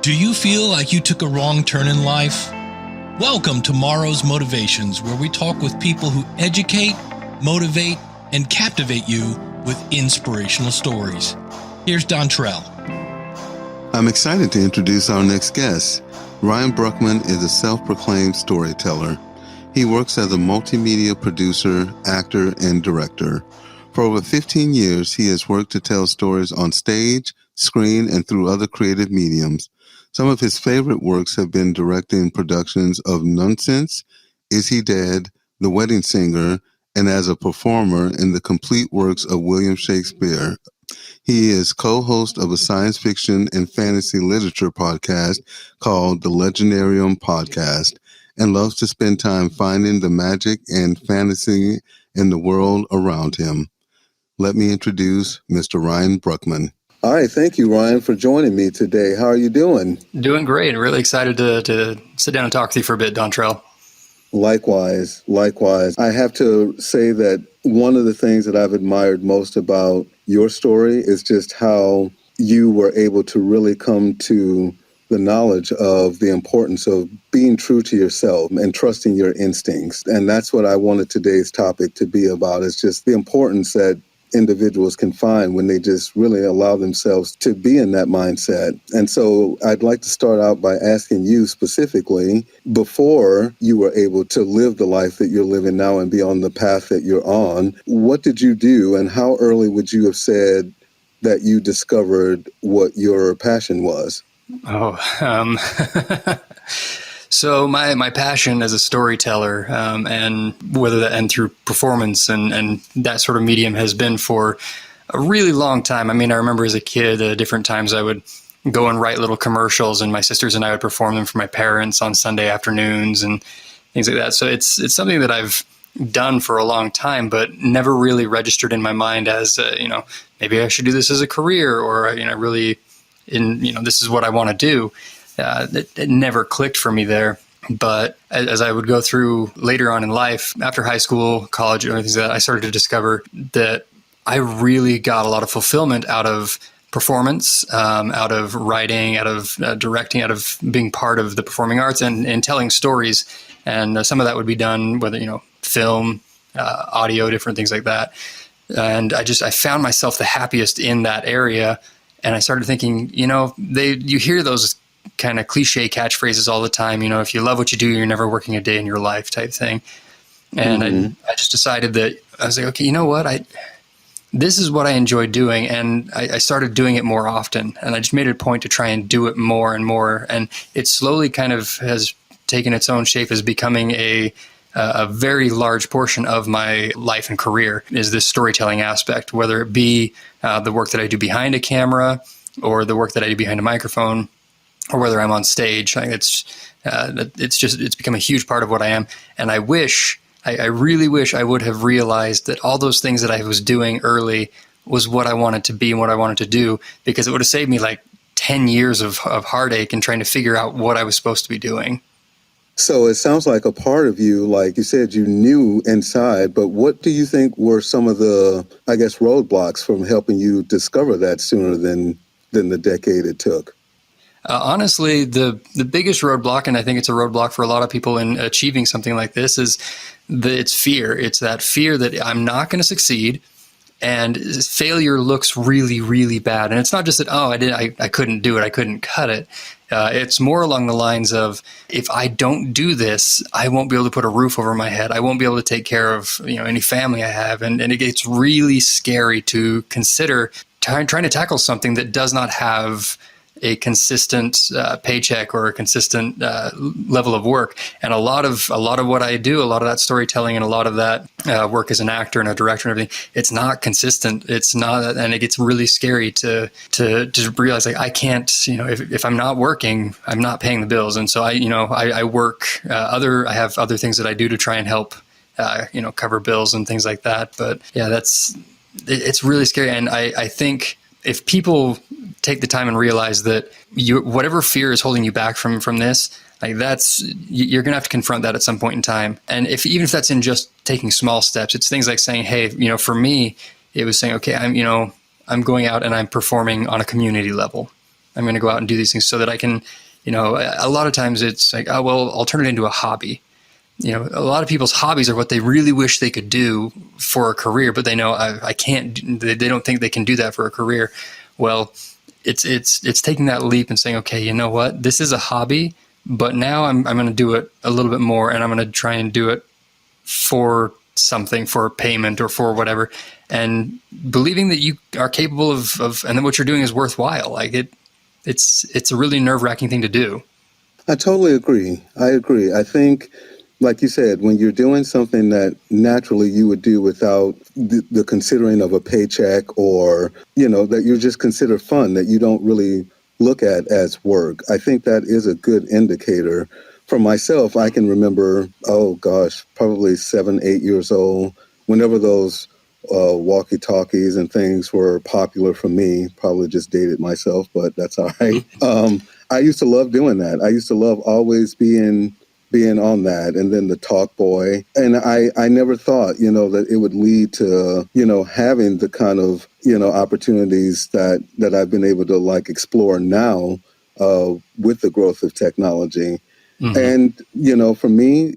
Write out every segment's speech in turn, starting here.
Do you feel like you took a wrong turn in life? Welcome to Tomorrow's Motivations, where we talk with people who educate, motivate, and captivate you with inspirational stories. Here's Dontrell. I'm excited to introduce our next guest. Ryan Bruckman is a self-proclaimed storyteller. He works as a multimedia producer, actor, and director. For over 15 years, he has worked to tell stories on stage, screen, and through other creative mediums. Some of his favorite works have been directing productions of Nunsense, Is He Dead?, The Wedding Singer, and as a performer in the complete works of William Shakespeare. He is co-host of a science fiction and fantasy literature podcast called the Legendarium Podcast, and loves to spend time finding the magic and fantasy in the world around him. Let me introduce Mr. Ryan Bruckman. All right. Thank you, Ryan, for joining me today. How are you doing? Doing great. Really excited to sit down and talk with you for a bit, Dontrell. Likewise. I have to say that one of the things that I've admired most about your story is just how you were able to really come to the knowledge of the importance of being true to yourself and trusting your instincts. And that's what I wanted today's topic to be about, is just the importance that individuals can find when they just really allow themselves to be in that mindset. And so I'd like to start out by asking you specifically, before you were able to live the life that you're living now and be on the path that you're on, what did you do, and how early would you have said that you discovered what your passion was? So my passion as a storyteller, and whether that and through performance and that sort of medium, has been for a really long time. I mean, I remember as a kid, different times I would go and write little commercials, and my sisters and I would perform them for my parents on Sunday afternoons and things like that. So it's something that I've done for a long time, but never really registered in my mind as maybe I should do this as a career, or this is what I want to do. It never clicked for me there. But as I would go through later on in life, after high school, college, and everything like that, I started to discover that I really got a lot of fulfillment out of performance, out of writing, out of directing, out of being part of the performing arts and telling stories. And some of that would be done, whether, film, audio, different things like that. And I found myself the happiest in that area. And I started thinking, you hear those kind of cliche catchphrases all the time, if you love what you do, you're never working a day in your life type thing. And I just decided that I was like, okay, you know what? This is what I enjoy doing. And I started doing it more often, and I just made it a point to try and do it more and more. And it slowly kind of has taken its own shape as becoming a very large portion of my life and career, is this storytelling aspect, whether it be the work that I do behind a camera or the work that I do behind a microphone, or whether I'm on stage. It's become a huge part of what I am. And I really wish I would have realized that all those things that I was doing early was what I wanted to be and what I wanted to do, because it would have saved me like 10 years of heartache and trying to figure out what I was supposed to be doing. So it sounds like a part of you, like you said, you knew inside, but what do you think were some of the, roadblocks from helping you discover that sooner than the decade it took? Honestly, the biggest roadblock, and I think it's a roadblock for a lot of people in achieving something like this, is it's fear. It's that fear that I'm not going to succeed, and failure looks really, really bad. And it's not just that, I couldn't do it, I couldn't cut it. It's more along the lines of, if I don't do this, I won't be able to put a roof over my head. I won't be able to take care of any family I have, and it gets really scary to consider trying to tackle something that does not have a consistent paycheck or a consistent level of work. And a lot of what I do, a lot of that storytelling and a lot of that work as an actor and a director and everything, it's not consistent. It's not, and it gets really scary to realize, like, I can't, if I'm not working, I'm not paying the bills. And so I work I have other things that I do to try and help cover bills and things like that. But yeah, it's really scary. And I think if people take the time and realize that whatever fear is holding you back from this, like, you're going to have to confront that at some point in time. And even if that's in just taking small steps, it's things like saying, hey, for me, it was saying, okay, I'm going out and I'm performing on a community level. I'm going to go out and do these things so that I can, a lot of times it's like, oh, well, I'll turn it into a hobby. A lot of people's hobbies are what they really wish they could do for a career, but they know I can't, they don't think they can do that for a career. Well, it's taking that leap and saying, okay, you know what, this is a hobby, but now I'm going to do it a little bit more, and I'm going to try and do it for something, for payment or for whatever, and believing that you are capable of and that what you're doing is worthwhile. Like it's a really nerve-wracking thing to do. I totally agree. I agree. I think, like you said, when you're doing something that naturally you would do without the considering of a paycheck, or, that you just consider fun, that you don't really look at as work, I think that is a good indicator. For myself, I can remember, probably 7, 8 years old, whenever those walkie-talkies and things were popular for me. Probably just dated myself, but that's all right. I used to love doing that. I used to love always being on that, and then the talk boy. And I never thought, that it would lead to, having the kind of, opportunities that I've been able to explore now with the growth of technology. Mm-hmm. And, for me,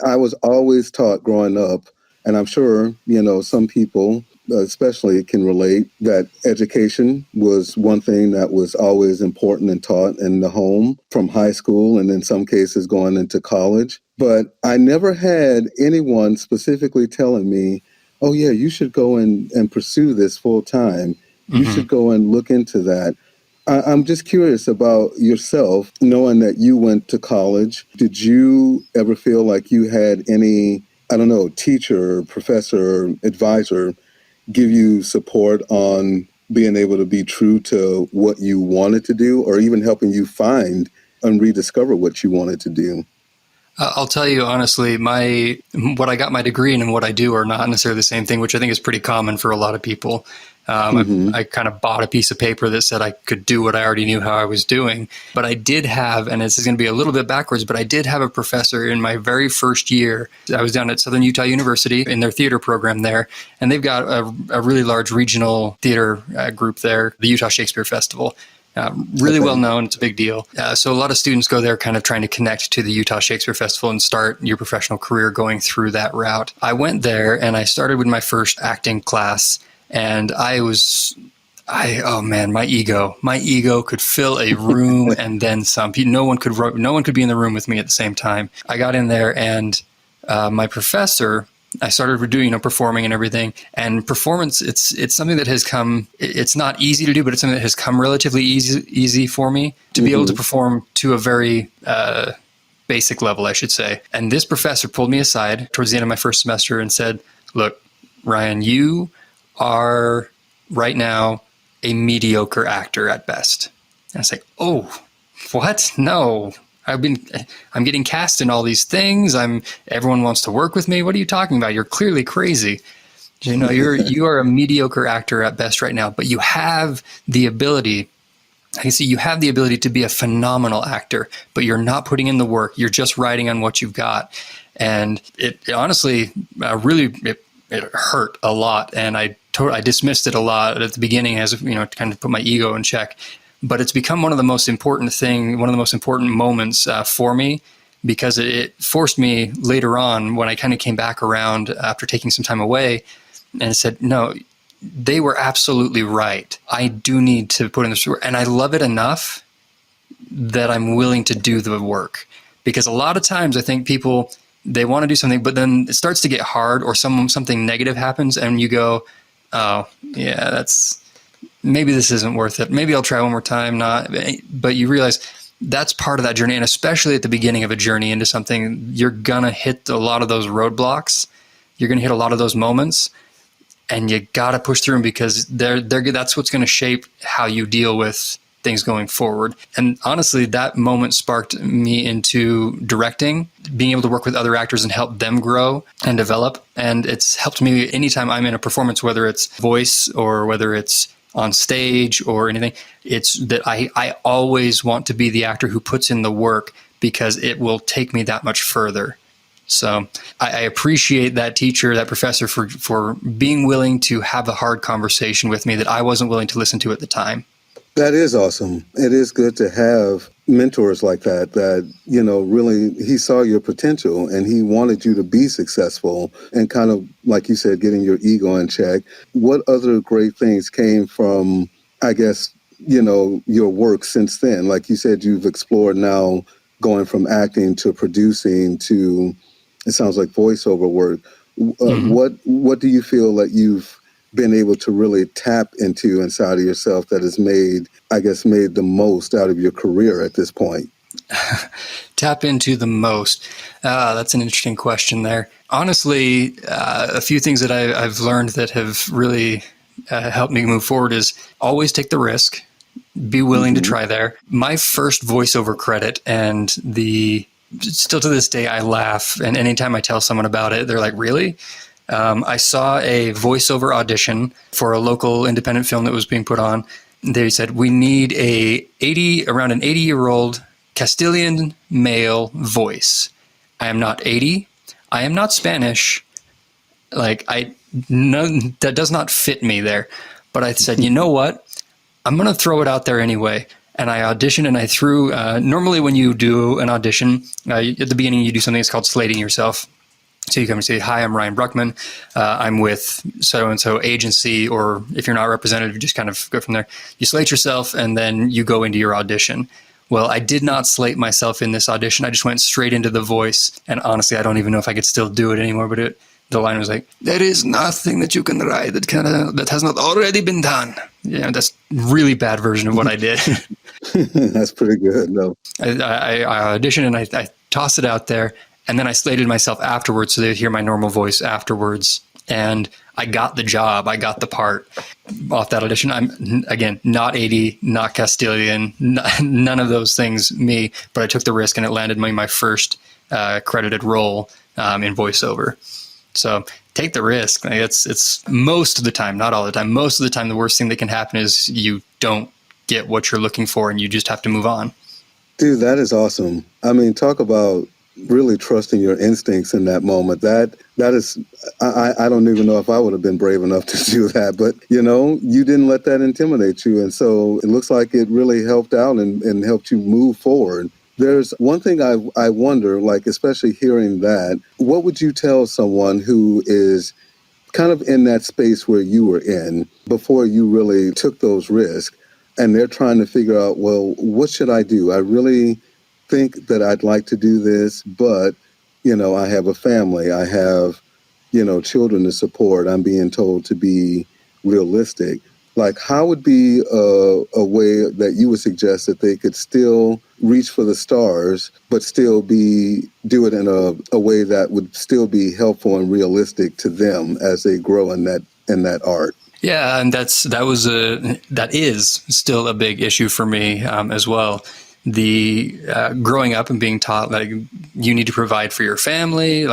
I was always taught growing up, and I'm sure, some people especially can relate, that education was one thing that was always important and taught in the home from high school, and in some cases going into college. But I never had anyone specifically telling me, oh, yeah, you should go and pursue this full time. You should go and look into that. I'm just curious about yourself, knowing that you went to college. Did you ever feel like you had any, teacher, professor, advisor give you support on being able to be true to what you wanted to do, or even helping you find and rediscover what you wanted to do? I'll tell you honestly, what I got my degree in and what I do are not necessarily the same thing, which I think is pretty common for a lot of people. I kind of bought a piece of paper that said I could do what I already knew how I was doing. But I did have, and this is going to be a little bit backwards, but I did have a professor in my very first year. I was down at Southern Utah University in their theater program there, and they've got a really large regional theater group there, the Utah Shakespeare Festival. Really well known. It's a big deal. So a lot of students go there kind of trying to connect to the Utah Shakespeare Festival and start your professional career going through that route. I went there and I started with my first acting class, and my ego could fill a room and then some. No one could be in the room with me at the same time. I got in there, and my professor, I started doing, performing and everything. And performance, it's something that has come, it's not easy to do, but it's something that has come relatively easy for me to be able to perform to a very basic level, I should say. And this professor pulled me aside towards the end of my first semester and said, look, Ryan, you are right now a mediocre actor at best. And I was like, oh, what? No. I'm getting cast in all these things. Everyone wants to work with me. What are you talking about? You're clearly crazy. You are a mediocre actor at best right now, but you have the ability. I can see you have the ability to be a phenomenal actor, but you're not putting in the work. You're just riding on what you've got. And it honestly really hurt a lot. And I dismissed it a lot at the beginning as, to kind of put my ego in check. But it's become one of the most important moments for me, because it forced me later on, when I kind of came back around after taking some time away, and said, no, they were absolutely right. I do need to put in this work. And I love it enough that I'm willing to do the work. Because a lot of times I think people, they want to do something, but then it starts to get hard, or something negative happens, and you go, oh, yeah, maybe this isn't worth it. Maybe I'll try one more time. But you realize that's part of that journey. And especially at the beginning of a journey into something, you're going to hit a lot of those roadblocks. You're going to hit a lot of those moments, and you got to push through them, because that's what's going to shape how you deal with things going forward. And honestly, that moment sparked me into directing, being able to work with other actors and help them grow and develop. And it's helped me anytime I'm in a performance, whether it's voice or whether it's on stage or anything. It's that I always want to be the actor who puts in the work, because it will take me that much further. So I appreciate that teacher, that professor, for being willing to have a hard conversation with me that I wasn't willing to listen to at the time. That is awesome. It is good to have mentors like that, really, he saw your potential and he wanted you to be successful and kind of, like you said, getting your ego in check. What other great things came from, I guess, your work since then? Like you said, you've explored now going from acting to producing to, it sounds like voiceover work. What do you feel that you've been able to really tap into inside of yourself that has made the most out of your career at this point? Tap into the most. That's an interesting question there. Honestly, a few things that I've learned that have really helped me move forward is always take the risk, be willing to try there. My first voiceover credit, and still to this day, I laugh. And anytime I tell someone about it, they're like, really? I saw a voiceover audition for a local independent film that was being put on. They said, we need around an 80-year-old Castilian male voice. I am not 80. I am not Spanish. That does not fit me there. But I said, you know what? I'm going to throw it out there anyway. And I auditioned and I threw, normally when you do an audition, at the beginning you do something that's called slating yourself. So you come and say, hi, I'm Ryan Bruckman. I'm with so-and-so agency, or if you're not representative, you just kind of go from there. You slate yourself and then you go into your audition. Well, I did not slate myself in this audition. I just went straight into the voice. And honestly, I don't even know if I could still do it anymore, but the line was like, there is nothing that you can write that has not already been done. Yeah, that's really bad version of what I did. That's pretty good. No, I auditioned and I tossed it out there. And then I slated myself afterwards so they'd hear my normal voice afterwards. And I got the job. I got the part off that audition. I'm, again, not 80, not Castilian, none of those things me. But I took the risk and it landed me my first credited role in voiceover. So take the risk. It's most of the time, not all the time. Most of the time, the worst thing that can happen is you don't get what you're looking for and you just have to move on. Dude, that is awesome. I mean, talk about really trusting your instincts in that moment. That is, I don't even know if I would have been brave enough to do that, but you didn't let that intimidate you. And so it looks like it really helped out and helped you move forward. There's one thing I wonder, like, especially hearing that, what would you tell someone who is kind of in that space where you were in before you really took those risks and they're trying to figure out, well, what should I do? I really think that I'd like to do this, but, I have a family, I have, children to support. I'm being told to be realistic. Like, how would be a way that you would suggest that they could still reach for the stars, but still do it in a way that would still be helpful and realistic to them as they grow in that art? Yeah, and that is still a big issue for me as well. The growing up and being taught that you need to provide for your family,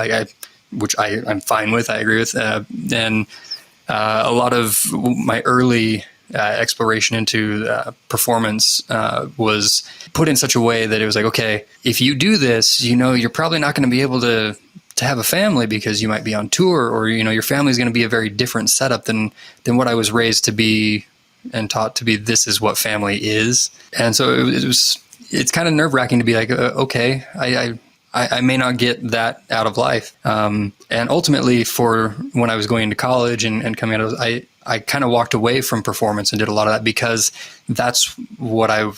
which I'm fine with, I agree with, and a lot of my early exploration into performance was put in such a way that it was like, okay, if you do this, you're probably not going to be able to have a family because you might be on tour, or your family is going to be a very different setup than what I was raised to be and taught to be. This is what family is, and so it's kind of nerve-wracking to be like, okay, I may not get that out of life. And ultimately, for when I was going into college and coming out of, I kind of walked away from performance and did a lot of that because that's what I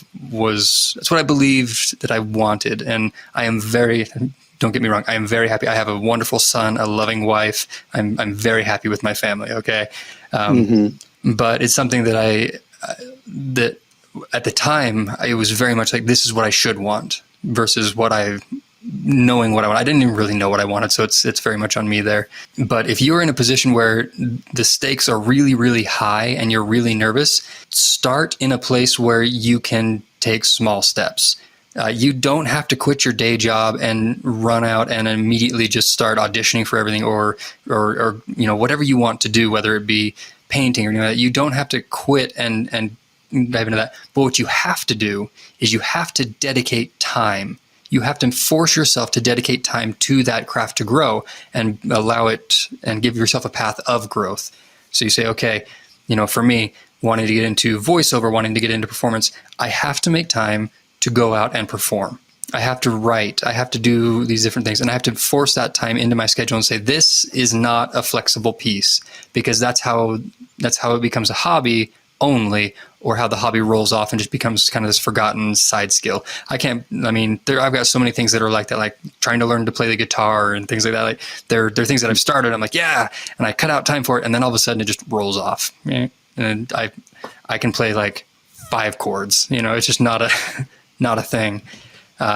believed that I wanted. And I am don't get me wrong, I am very happy. I have a wonderful son, a loving wife. I'm very happy with my family. Okay. But it's something that that at the time, it was very much like, this is what I should want versus knowing what I want. I didn't even really know what I wanted, so it's very much on me there. But if you're in a position where the stakes are really, really high and you're really nervous, start in a place where you can take small steps. You don't have to quit your day job and run out and immediately just start auditioning for everything or whatever you want to do, whether it be painting or anything like that. You don't have to quit and dive into that. But what you have to do is you have to dedicate time. You have to force yourself to dedicate time to that craft to grow and allow it and give yourself a path of growth. So you say, okay, for me, wanting to get into voiceover, wanting to get into performance, I have to make time to go out and perform. I have to write. I have to do these different things. And I have to force that time into my schedule and say, this is not a flexible piece, because that's how it becomes a hobby only, or how the hobby rolls off and just becomes kind of this forgotten side skill. I've got so many things that are like that, like trying to learn to play the guitar and things like that. Like they're things that I've started. I'm like, yeah. And I cut out time for it. And then all of a sudden it just rolls off. And I can play like 5 chords, it's just not a thing.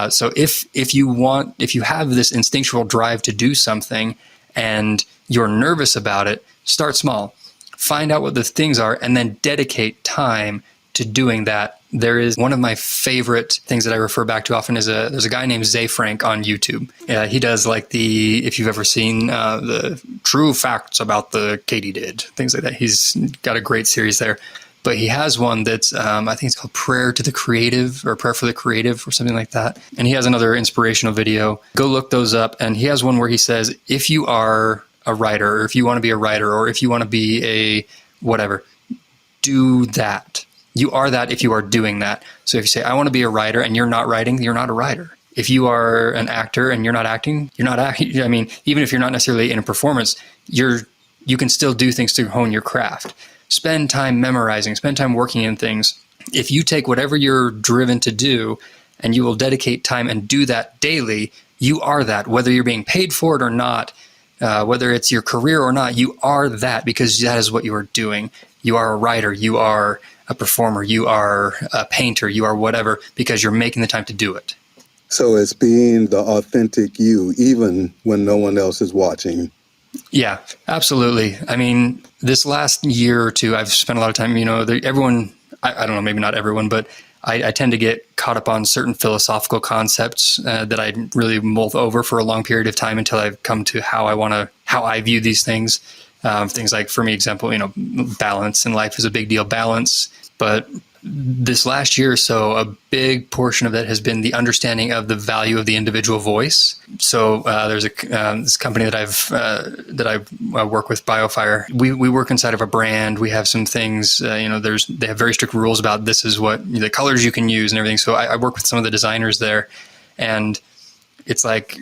So if you have this instinctual drive to do something and you're nervous about it, start small. Find out what the things are and then dedicate time to doing that. There is one of my favorite things that I refer back to often there's a guy named Zay Frank on YouTube. He does like if you've ever seen the true facts about the Katydid, things like that. He's got a great series there. But he has one that's, I think it's called Prayer to the Creative or Prayer for the Creative or something like that. And he has another inspirational video. Go look those up. And he has one where he says, if you are a writer, or if you want to be a writer, or if you want to be a whatever, do that. You are that if you are doing that. So if you say, I want to be a writer and you're not writing, you're not a writer. If you are an actor and you're not acting, you're not acting. I mean, even if you're not necessarily in a performance, you can still do things to hone your craft. Spend time memorizing, spend time working in things. If you take whatever you're driven to do and you will dedicate time and do that daily, you are that, whether you're being paid for it or not, whether it's your career or not, you are that because that is what you are doing. You are a writer, you are a performer, you are a painter, you are whatever, because you're making the time to do it. So it's being the authentic you, even when no one else is watching. Yeah, absolutely. I mean, this last year or two, I've spent a lot of time, everyone, I don't know, maybe not everyone, but I tend to get caught up on certain philosophical concepts that I really mull over for a long period of time until I've come to how I view these things. Things like, for me, example, balance in life is a big deal, balance. But this last year or so, a big portion of that has been the understanding of the value of the individual voice. So there's this company that I work with, BioFire. We work inside of a brand. We have some things. They have very strict rules about this is what the colors you can use and everything. So I work with some of the designers there, and it's like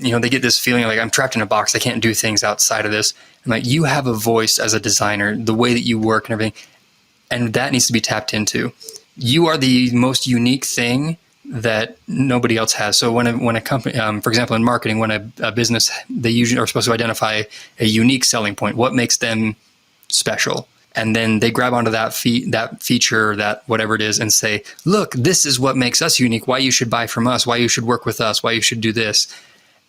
they get this feeling like I'm trapped in a box. I can't do things outside of this. I'm like, you have a voice as a designer, the way that you work and everything. And that needs to be tapped into. You are the most unique thing that nobody else has. So when a company, for example, in marketing, when a business, they usually are supposed to identify a unique selling point, what makes them special. And then they grab onto that feature, that whatever it is, and say, look, this is what makes us unique, why you should buy from us, why you should work with us, why you should do this.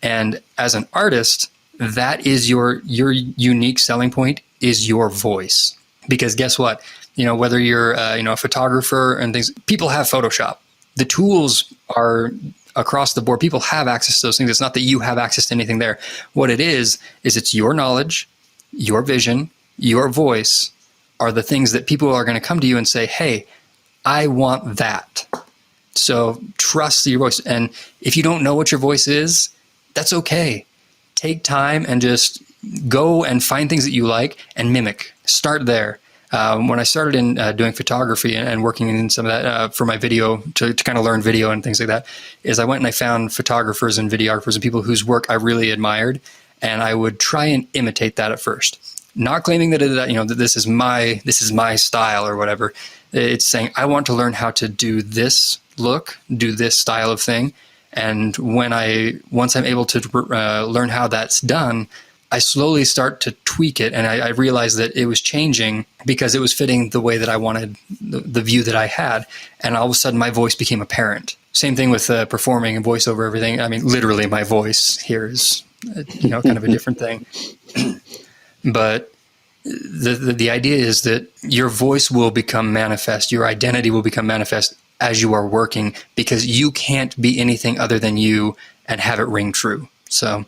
And as an artist, that is your unique selling point is your voice. Because guess what? Whether you're, a photographer and things, people have Photoshop. The tools are across the board. People have access to those things. It's not that you have access to anything there. What it is it's your knowledge, your vision, your voice are the things that people are going to come to you and say, hey, I want that. So trust your voice. And if you don't know what your voice is, that's okay. Take time and just go and find things that you like and mimic. Start there. When I started in doing photography and working in some of that for my video to kind of learn video and things like that, is I went and I found photographers and videographers and people whose work I really admired, and I would try and imitate that at first. Not claiming that that this is my style or whatever. It's saying I want to learn how to do this look, do this style of thing, and once I'm able to learn how that's done, I slowly start to tweak it, and I realized that it was changing because it was fitting the way that I wanted, the view that I had, and all of a sudden my voice became apparent. Same thing with performing and voiceover, everything. I mean, literally my voice here is, kind of a different thing. But the idea is that your voice will become manifest, your identity will become manifest as you are working, because you can't be anything other than you and have it ring true. So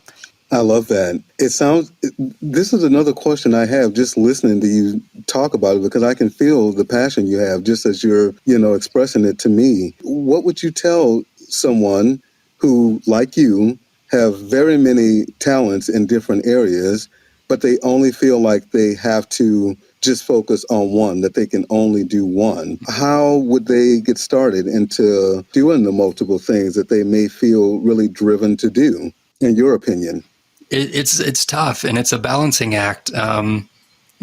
I love that. This is another question I have just listening to you talk about it, because I can feel the passion you have just as you're, expressing it to me. What would you tell someone who, like you, have very many talents in different areas, but they only feel like they have to just focus on one, that they can only do one. How would they get started into doing the multiple things that they may feel really driven to do, in your opinion? It's tough, and it's a balancing act.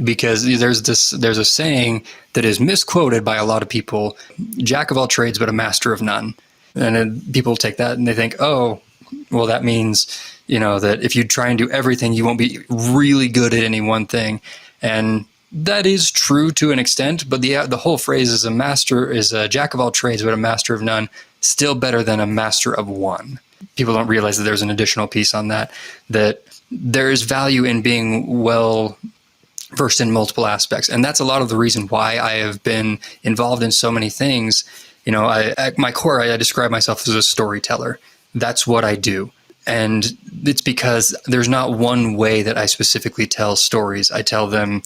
Because there's a saying that is misquoted by a lot of people: "Jack of all trades, but a master of none." And then people take that and they think, "Oh, well, that means that if you try and do everything, you won't be really good at any one thing." And that is true to an extent, but the whole phrase is a jack of all trades, but a master of none. Still better than a master of one. People don't realize that there's an additional piece on that there is value in being well versed in multiple aspects. And that's a lot of the reason why I have been involved in so many things. At my core, I describe myself as a storyteller. That's what I do. And it's because there's not one way that I specifically tell stories. I tell them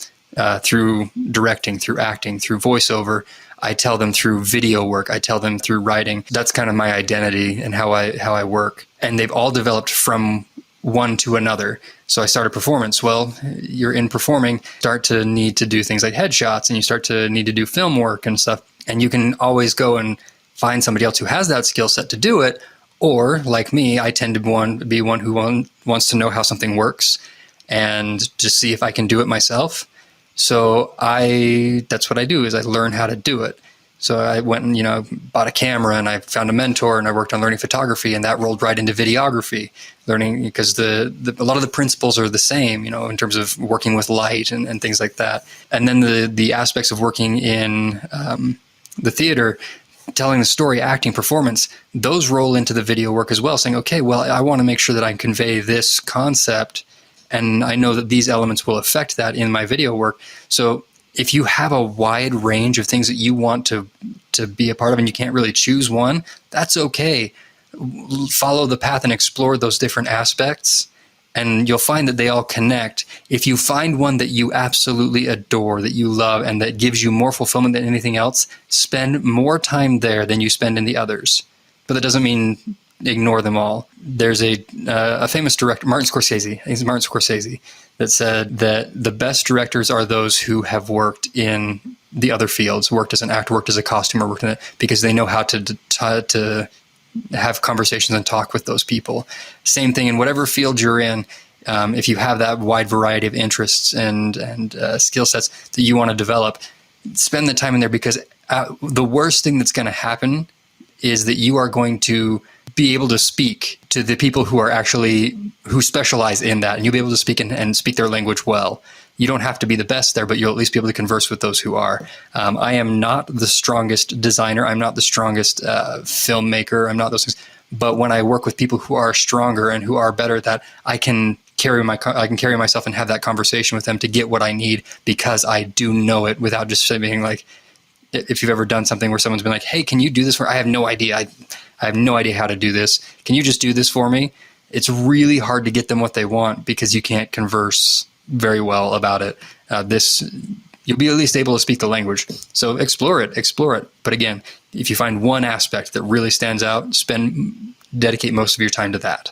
through directing, through acting, through voiceover. I tell them through video work. I tell them through writing. That's kind of my identity and how I work. And they've all developed from one to another. So I started performance. Well, you're in performing, start to need to do things like headshots, and you start to need to do film work and stuff. And you can always go and find somebody else who has that skill set to do it. Or like me, I tend to be one who wants to know how something works and just see if I can do it myself. So that's what I do, is I learn how to do it. So I went and, bought a camera, and I found a mentor, and I worked on learning photography, and that rolled right into videography, learning because a lot of the principles are the same, in terms of working with light and things like that. And then the aspects of working in the theater, telling the story, acting, performance, those roll into the video work as well, saying, okay, well, I want to make sure that I convey this concept, and I know that these elements will affect that in my video work. So if you have a wide range of things that you want to be a part of and you can't really choose one, that's okay. Follow the path and explore those different aspects, and you'll find that they all connect. If you find one that you absolutely adore, that you love, and that gives you more fulfillment than anything else, spend more time there than you spend in the others. But that doesn't mean ignore them all. There's a famous director, Martin Scorsese, that said that the best directors are those who have worked in the other fields, worked as an actor, worked as a costumer, worked in it, because they know how to have conversations and talk with those people. Same thing in whatever field you're in. If you have that wide variety of interests and skill sets that you want to develop, spend the time in there, because the worst thing that's going to happen is that you are going to be able to speak to the people who specialize in that, and you'll be able to speak and speak their language well. You don't have to be the best there, but you'll at least be able to converse with those who are. I am not the strongest designer. I'm not the strongest filmmaker. I'm not those things. But when I work with people who are stronger and who are better at that, I can carry myself and have that conversation with them to get what I need, because I do know it, without just being like, if you've ever done something where someone's been like, hey, can you do this I have no idea. I have no idea how to do this. Can you just do this for me? It's really hard to get them what they want, because you can't converse very well about it. You'll be at least able to speak the language. So explore it. But again, if you find one aspect that really stands out, dedicate most of your time to that.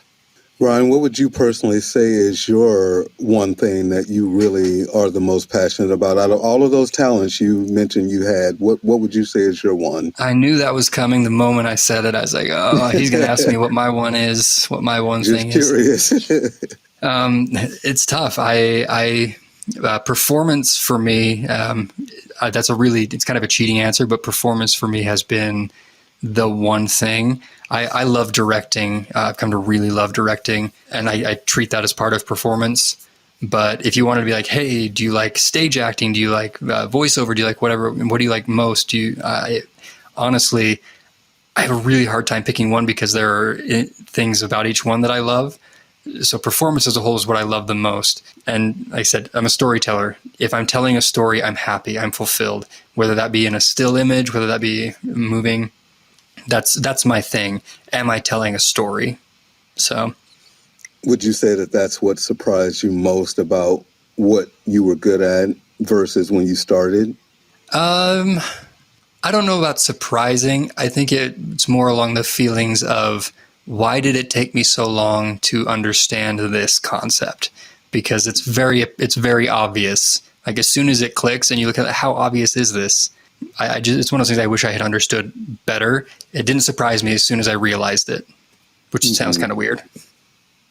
Ryan, what would you personally say is your one thing that you really are the most passionate about? Out of all of those talents you mentioned you had, what would you say is your one? I knew that was coming the moment I said it. I was like, oh, he's going to ask me what my one is, what my one Just thing curious. is. It's tough. Performance for me, it's kind of a cheating answer, but performance for me has been the one thing. I love directing. I've come to really love directing, and I treat that as part of performance. But if you wanted to be like, hey, do you like stage acting? Do you like voiceover? Do you like whatever? What do you like most? Honestly, I have a really hard time picking one, because there are things about each one that I love. So performance as a whole is what I love the most. And like I said, I'm a storyteller. If I'm telling a story, I'm happy, I'm fulfilled, whether that be in a still image, whether that be moving. That's my thing. Am I telling a story? So would you say that that's what surprised you most about what you were good at versus when you started? I don't know about surprising. I think it's more along the feelings of, why did it take me so long to understand this concept? because it's very obvious. Like as soon as it clicks and you look at it, how obvious is this? It's one of those things I wish I had understood better. It didn't surprise me as soon as I realized it, which sounds kind of weird.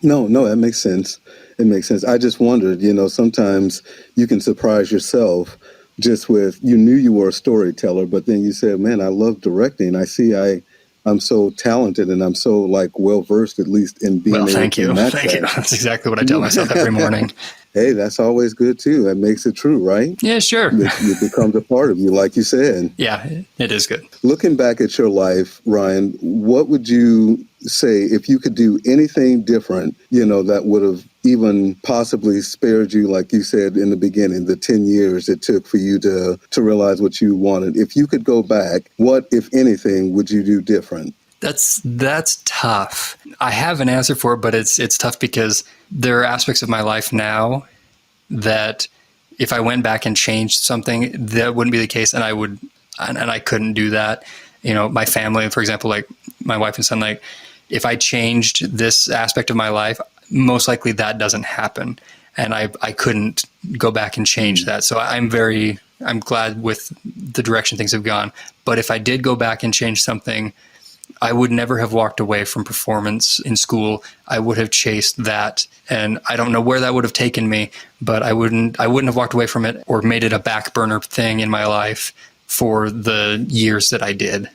No, that makes sense. It makes sense. I just wondered, sometimes you can surprise yourself just with, you knew you were a storyteller, but then you said, man, I love directing. I see I'm so talented and I'm so well-versed, at least in being able to match Thank you. that. That's exactly what I tell myself every morning. Hey, that's always good too. That makes it true, right? Yeah, sure. It becomes a part of you, like you said. Yeah, it is good. Looking back at your life, Ryan, what would you say if you could do anything different, that would have even possibly spared you, like you said in the beginning, the 10 years it took for you to realize what you wanted? If you could go back, what, if anything, would you do different? That's tough. I have an answer for it, but it's tough because there are aspects of my life now that if I went back and changed something, that wouldn't be the case, and I couldn't do that. My family, for example, like my wife and son, like if I changed this aspect of my life, most likely that doesn't happen, and I couldn't go back and change that. So I'm glad with the direction things have gone. But if I did go back and change something, I would never have walked away from performance in school. I would have chased that, and I don't know where that would have taken me, but I wouldn't have walked away from it or made it a back burner thing in my life for the years that I did.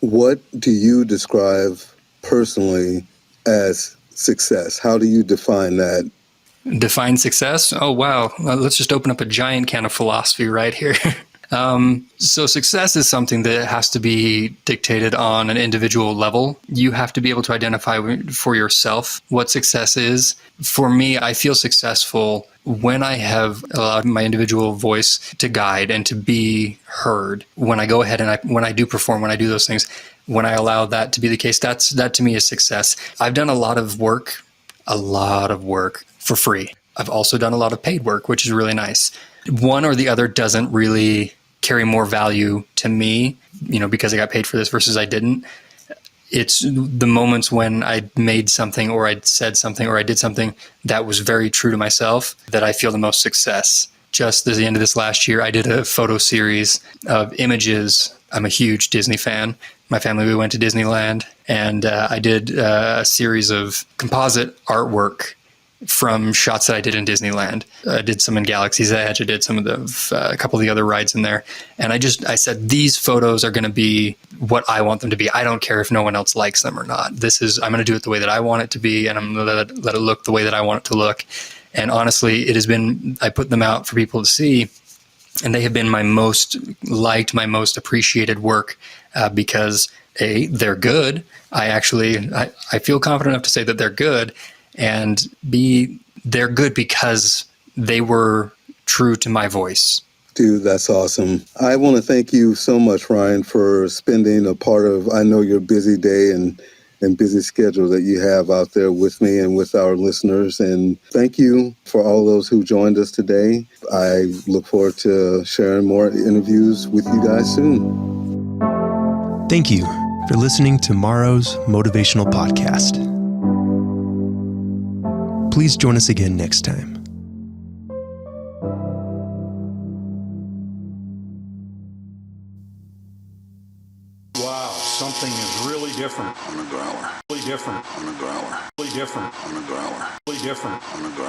What do you describe personally as success? How do you define that? Define success? Oh, wow. Well, let's just open up a giant can of philosophy right here. So success is something that has to be dictated on an individual level. You have to be able to identify for yourself what success is. For me, I feel successful when I have allowed my individual voice to guide and to be heard. When I go ahead and when I do perform, when I do those things, when I allow that to be the case, that to me is success. I've done a lot of work for free. I've also done a lot of paid work, which is really nice. One or the other doesn't really carry more value to me, because I got paid for this versus I didn't. It's the moments when I made something or I said something or I did something that was very true to myself that I feel the most success. Just at the end of this last year, I did a photo series of images. I'm a huge Disney fan. My family, we went to Disneyland, and I did a series of composite artwork from shots that I did in Disneyland. I did some in Galaxy's Edge. I did some of a couple of the other rides in there. And I said, these photos are going to be what I want them to be. I don't care if no one else likes them or not. I'm going to do it the way that I want it to be, and I'm going to let it look the way that I want it to look. And honestly, I put them out for people to see, and they have been my most liked, my most appreciated work because A, they're good. I feel confident enough to say that they're good. And B, they're good because they were true to my voice. Dude, that's awesome. I want to thank you so much, Ryan, for spending a part of, I know, your busy day and busy schedule that you have out there with me and with our listeners. And thank you for all those who joined us today. I look forward to sharing more interviews with you guys soon. Thank you for listening to Morrow's Motivational Podcast. Please join us again next time. Wow, something is really different on the growler. Really different on the growler. Really different on the growler. Really different on the growler.